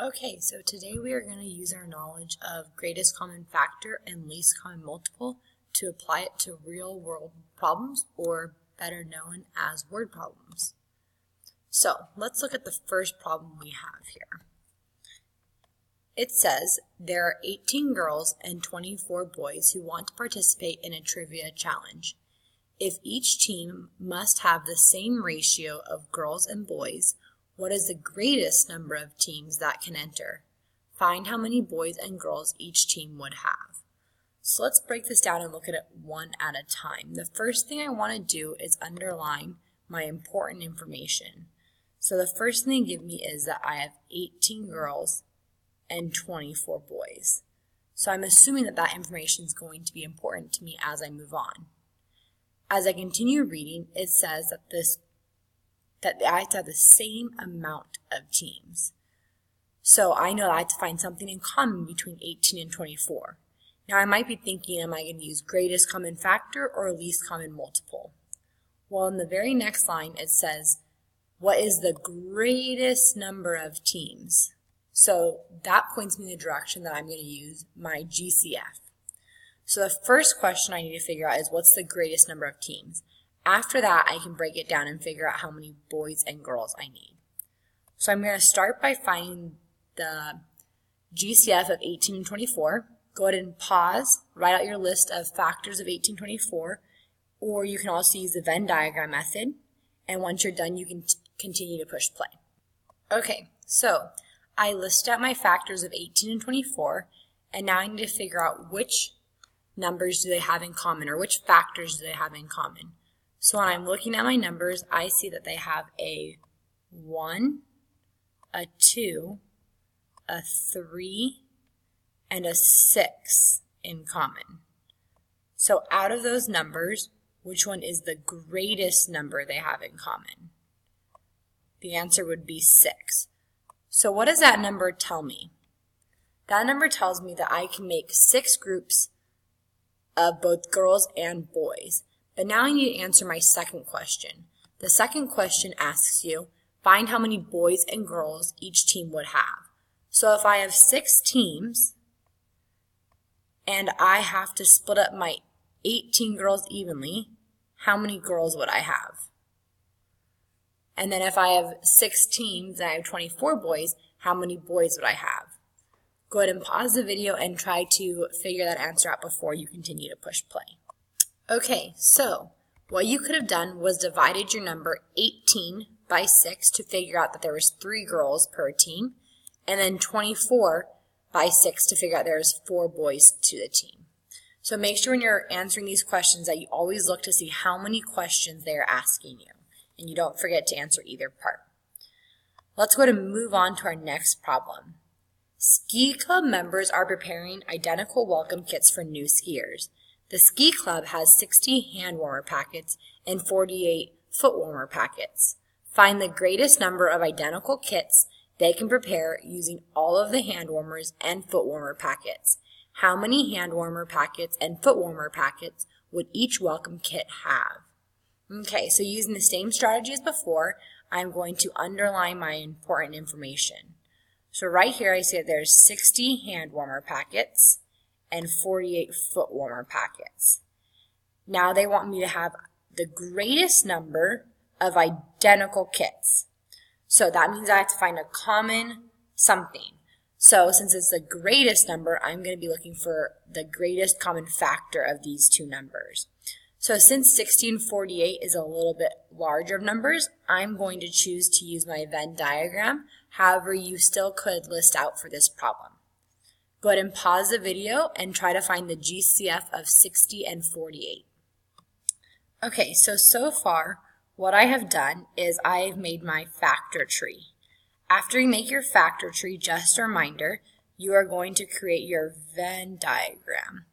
Okay, so today we are going to use our knowledge of greatest common factor and least common multiple to apply it to real world problems, or better known as word problems. So let's look at the first problem we have here. It says there are 18 girls and 24 boys who want to participate in a trivia challenge. If each team must have the same ratio of girls and boys, what is the greatest number of teams that can enter? Find how many boys and girls each team would have. So let's break this down and look at it one at a time. The first thing I want to do is underline my important information. So the first thing they give me is that I have 18 girls and 24 boys. So I'm assuming that that information is going to be important to me as I move on. As I continue reading, it says that I have to have the same amount of teams. So I know that I have to find something in common between 18 and 24. Now I might be thinking, am I going to use greatest common factor or least common multiple? Well, in the very next line it says, what is the greatest number of teams? So that points me in the direction that I'm going to use my GCF. So the first question I need to figure out is what's the greatest number of teams? After that, I can break it down and figure out how many boys and girls I need. So I'm going to start by finding the GCF of 18 and 24. Go ahead and pause, write out your list of factors of 18 and 24, or you can also use the Venn diagram method. And once you're done, you can continue to push play. Okay, so I listed out my factors of 18 and 24, and now I need to figure out which numbers do they have in common, or which factors do they have in common. So when I'm looking at my numbers, I see that they have a 1, a 2, a 3, and a 6 in common. So out of those numbers, which one is the greatest number they have in common? The answer would be 6. So what does that number tell me? That number tells me that I can make 6 groups of both girls and boys. But now I need to answer my second question. The second question asks you, find how many boys and girls each team would have. So if I have 6 teams, and I have to split up my 18 girls evenly, how many girls would I have? And then if I have 6 teams and I have 24 boys, how many boys would I have? Go ahead and pause the video and try to figure that answer out before you continue to push play. Okay, so what you could have done was divided your number 18 by 6 to figure out that there was 3 girls per team, and then 24 by 6 to figure out there was 4 boys to the team. So make sure when you're answering these questions that you always look to see how many questions they are asking you, and you don't forget to answer either part. Let's go ahead and move on to our next problem. Ski club members are preparing identical welcome kits for new skiers. The ski club has 60 hand warmer packets and 48 foot warmer packets. Find the greatest number of identical kits they can prepare using all of the hand warmers and foot warmer packets. How many hand warmer packets and foot warmer packets would each welcome kit have? Okay, so using the same strategy as before, I'm going to underline my important information. So right here I see that there's 60 hand warmer packets and 48 foot warmer packets. Now they want me to have the greatest number of identical kits. So that means I have to find a common something. So since it's the greatest number, I'm going to be looking for the greatest common factor of these two numbers. So since 60 and 48 is a little bit larger of numbers, I'm going to choose to use my Venn diagram. However, you still could list out for this problem. Go ahead and pause the video and try to find the GCF of 60 and 48. Okay, so far, what I have done is I've made my factor tree. After you make your factor tree, just a reminder, you are going to create your Venn diagram.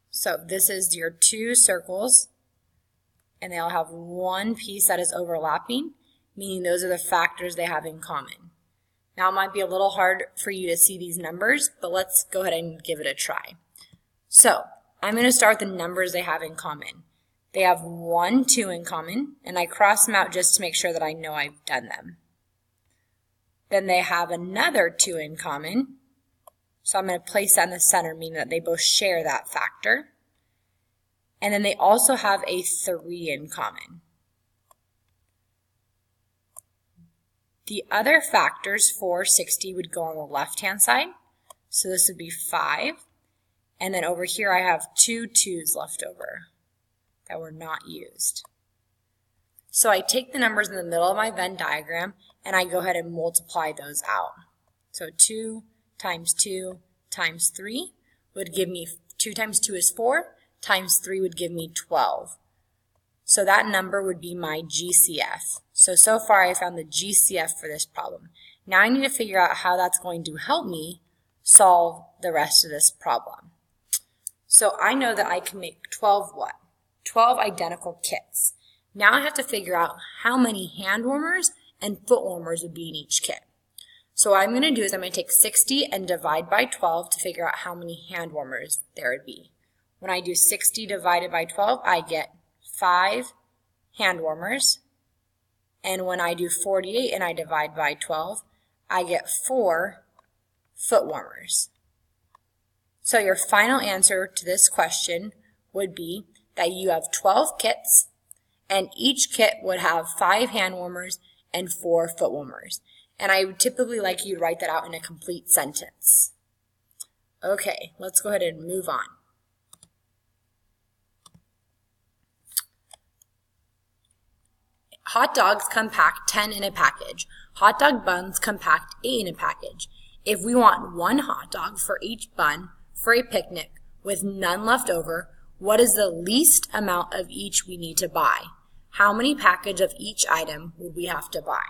So this is your 2 circles, and they'll have one piece that is overlapping, meaning those are the factors they have in common. Now it might be a little hard for you to see these numbers, but let's go ahead and give it a try. So I'm going to start with the numbers they have in common. They have 1, 2 in common, and I cross them out just to make sure that I know I've done them. Then they have another 2 in common. So I'm going to place that in the center, meaning that they both share that factor. And then they also have a 3 in common. The other factors for 60 would go on the left-hand side. So this would be 5. And then over here I have 2 2's left over that were not used. So I take the numbers in the middle of my Venn diagram and I go ahead and multiply those out. So 2 times 2 times 3 would give me, 2 times 2 is 4, times 3 would give me 12. So that number would be my GCF. So far I found the GCF for this problem. Now I need to figure out how that's going to help me solve the rest of this problem. So I know that I can make 12 what? 12 identical kits. Now I have to figure out how many hand warmers and foot warmers would be in each kit. So what I'm going to do is I'm going to take 60 and divide by 12 to figure out how many hand warmers there would be. When I do 60 divided by 12, I get 5 hand warmers. And when I do 48 and I divide by 12, I get 4 foot warmers. So your final answer to this question would be that you have 12 kits, and each kit would have 5 hand warmers and 4 foot warmers. And I would typically like you to write that out in a complete sentence. Okay, let's go ahead and move on. Hot dogs come packed 10 in a package. Hot dog buns come packed 8 in a package. If we want 1 hot dog for each bun for a picnic with none left over, what is the least amount of each we need to buy? How many packages of each item would we have to buy?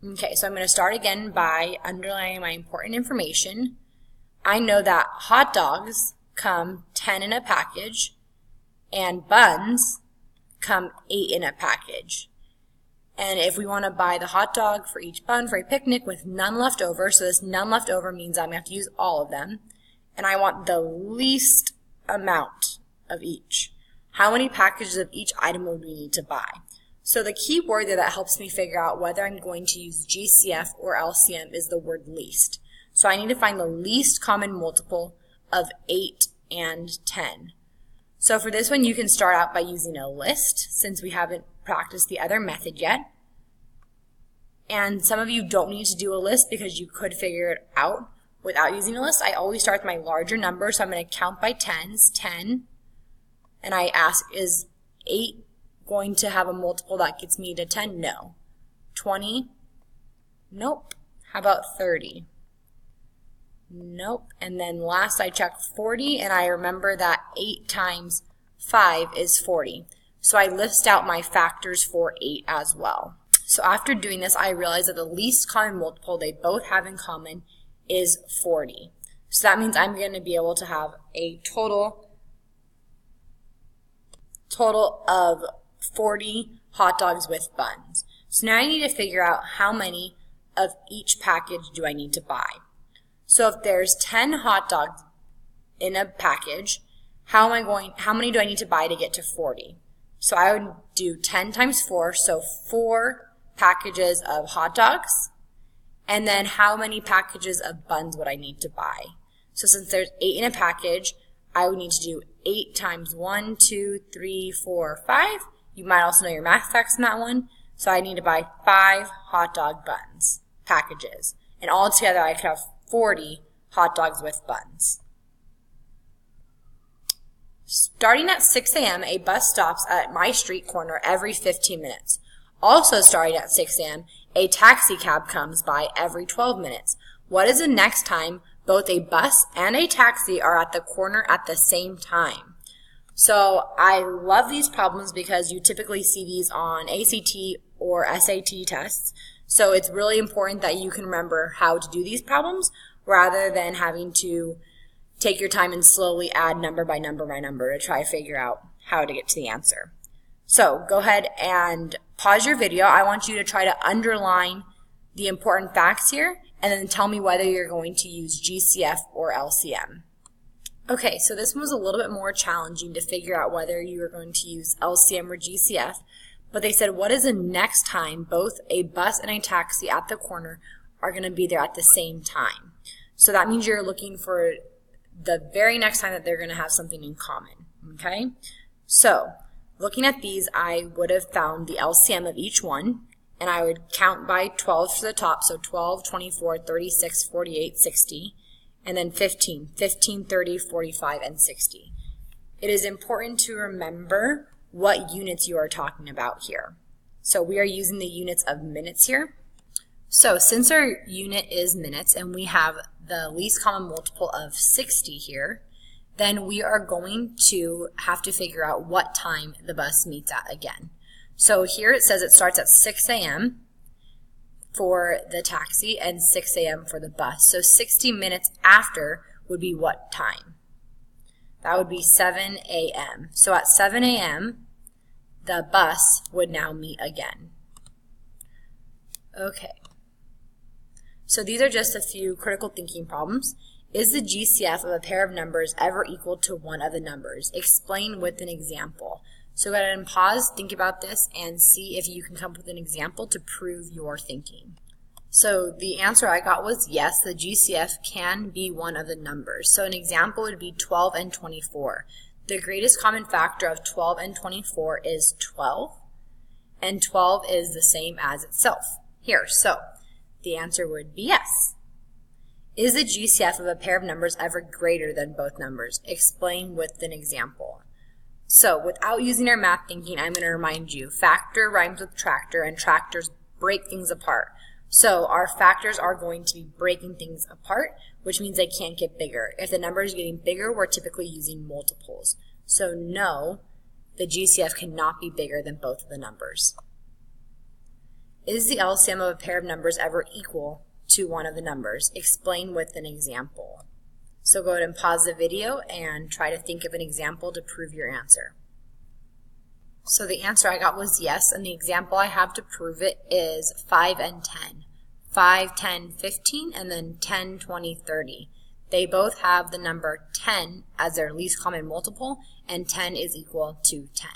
Okay, so I'm going to start again by underlining my important information. I know that hot dogs come 10 in a package and buns come 8 in a package. And if we want to buy the hot dog for each bun for a picnic with none left over, so this none left over means I'm going to have to use all of them, and I want the least amount of each. How many packages of each item would we need to buy? So the key word there that helps me figure out whether I'm going to use GCF or LCM is the word least. So I need to find the least common multiple of 8 and 10. So for this one, you can start out by using a list, since we haven't practiced the other method yet. And some of you don't need to do a list because you could figure it out without using a list. I always start with my larger number, so I'm going to count by tens, 10. And I ask, is 8 going to have a multiple that gets me to 10? No. 20? Nope. How about 30? Nope. And then last I check 40, and I remember that 8 times 5 is 40. So I list out my factors for 8 as well. So after doing this, I realized that the least common multiple they both have in common is 40. So that means I'm going to be able to have a total of 40 hot dogs with buns. So now I need to figure out how many of each package do I need to buy. So if there's 10 hot dogs in a package, how many do I need to buy to get to 40? So I would do 10 times 4, so 4 packages of hot dogs. And then how many packages of buns would I need to buy? So since there's 8 in a package, I would need to do 8 times 1, 2, 3, 4, 5. You might also know your math facts in that one. So I need to buy 5 hot dog buns packages. And all together I could have 40 hot dogs with buns. Starting at 6 a.m., a bus stops at my street corner every 15 minutes. Also starting at 6 a.m., a taxi cab comes by every 12 minutes. What is the next time both a bus and a taxi are at the corner at the same time? So I love these problems because you typically see these on ACT or SAT tests. So it's really important that you can remember how to do these problems rather than having to take your time and slowly add number by number by number to try to figure out how to get to the answer. So go ahead and pause your video. I want you to try to underline the important facts here and then tell me whether you're going to use GCF or LCM. Okay, so this one was a little bit more challenging to figure out whether you were going to use LCM or GCF, but they said, what is the next time both a bus and a taxi at the corner are going to be there at the same time. So that means you're looking for the very next time that they're going to have something in common, okay? So looking at these, I would have found the LCM of each one, and I would count by 12 to the top, so 12, 24, 36, 48, 60, and then 15, 30, 45, and 60. It is important to remember what units you are talking about here. So we are using the units of minutes here. So since our unit is minutes and we have the least common multiple of 60 here, then we are going to have to figure out what time the bus meets at again. So here it says it starts at 6 a.m. for the taxi and 6 a.m. for the bus. So 60 minutes after would be what time? That would be 7 a.m. So at 7 a.m., the bus would now meet again. Okay. So these are just a few critical thinking problems. Is the GCF of a pair of numbers ever equal to one of the numbers? Explain with an example. So go ahead and pause, think about this, and see if you can come up with an example to prove your thinking. So the answer I got was yes, the GCF can be one of the numbers. So an example would be 12 and 24. The greatest common factor of 12 and 24 is 12, and 12 is the same as itself here. So the answer would be yes. Is the GCF of a pair of numbers ever greater than both numbers? Explain with an example. So without using our math thinking, I'm going to remind you, factor rhymes with tractor, and tractors break things apart. So our factors are going to be breaking things apart, which means they can't get bigger. If the number is getting bigger, we're typically using multiples. So no, the GCF cannot be bigger than both of the numbers. Is the LCM of a pair of numbers ever equal to one of the numbers? Explain with an example. So go ahead and pause the video and try to think of an example to prove your answer. So the answer I got was yes, and the example I have to prove it is 5 and 10. 5, 10, 15, and then 10, 20, 30. They both have the number 10 as their least common multiple, and 10 is equal to 10.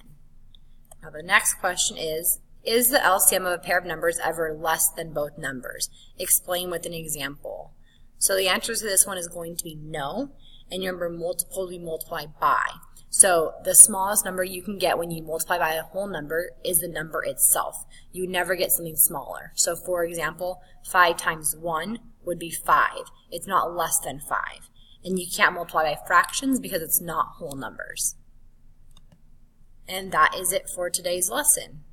Now the next question is the LCM of a pair of numbers ever less than both numbers? Explain with an example. So the answer to this one is going to be no, and remember multiple we multiply by. So the smallest number you can get when you multiply by a whole number is the number itself. You would never get something smaller. So for example, 5 times 1 would be 5. It's not less than 5. And you can't multiply by fractions because it's not whole numbers. And that is it for today's lesson.